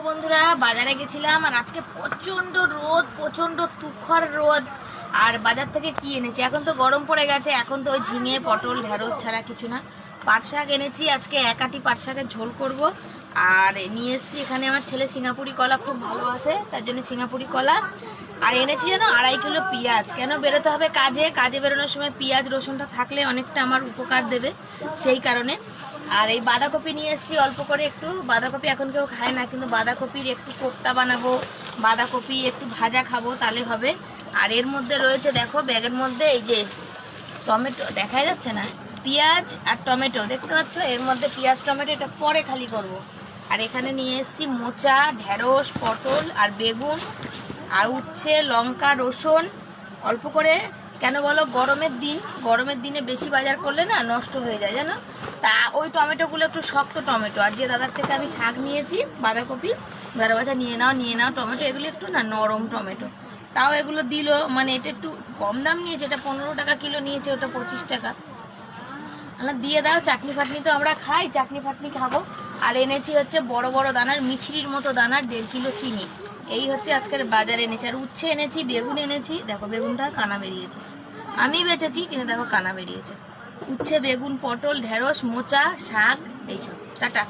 বন্ধুরা বাজারে গেছিলাম আর আজকে প্রচন্ড রোদ, প্রচন্ড তুখর রোদ। আর বাজার থেকে কি এনেছি, এখন তো গরম পড়ে গেছে, এখন তো ওই ঝিঙে পটল ঢেঁড়স ছাড়া কিছু না। পাট শাক এনেছি, আজকে এক আটি পাট শাকের ঝোল করব। আর নিয়ে এসছি এখানে আমার ছেলে সিঙ্গাপুরি কলা খুব ভালোবাসে, তার জন্য সিঙ্গাপুরি কলা। আর এনেছি যেন 2.5 কিলো পেঁয়াজ, কেন বেরোতে হবে কাজে, কাজে বেরোনোর সময় পেঁয়াজ রসুনটা থাকলে অনেকটা আমার উপকার দেবে, সেই কারণে। আর এই বাঁধাকপি নিয়ে এসেছি অল্প করে একটু। বাঁধাকপি এখন কেউ খায় না, কিন্তু বাঁধাকপির একটু কোপ্তা বানাবো, বাঁধাকপি একটু ভাজা খাবো, তাহলে হবে। আর এর মধ্যে রয়েছে দেখো ব্যাগের মধ্যে এই যে টমেটো, দেখা যাচ্ছে না, পেঁয়াজ আর টমেটো দেখতে পাচ্ছ, এর মধ্যে পেঁয়াজ টমেটো এটা পরে খালি করব। আর এখানে নিয়ে এসেছি মোচা, ঢেঁড়স, পটল আর বেগুন, আর উচ্ছে, লঙ্কা, রসুন অল্প করে। কেন বলো, গরমের দিন, গরমের দিনে বেশি বাজার করলে না নষ্ট হয়ে যায় জানো। তা ওই টমেটোগুলো একটু শক্ত টমেটো। আর যে দাদার থেকে আমি শাক নিয়েছি বাঁধাকপি, বারো বাছা নিয়ে নাও টমেটো, এগুলো একটু না নরম টমেটো। তাও এগুলো দিল, মানে এটা একটু কম দাম নিয়েছে, এটা 15 টাকা কিলো নিয়েছে, ওটা 25 টাকা। দিয়ে দাও, চাটনি ফাটনি তো আমরা খাই, চাটনি ফাটনি খাবো। আর এনেছি হচ্ছে বড় বড় দানার মিছরির মতো দানার 1.5 কিলো চিনি। এই হচ্ছে আজকের বাজারে এনেছি। আর উচ্ছে এনেছি, বেগুন এনেছি, দেখো বেগুনটা কানা বেরিয়েছে, আমি বেচেছি কিন্তু দেখো কানা বেরিয়েছে। উচ্ছে, বেগুন, পটল, ঢেঁড়স, মোচা, শাক, এইসব। টাটা।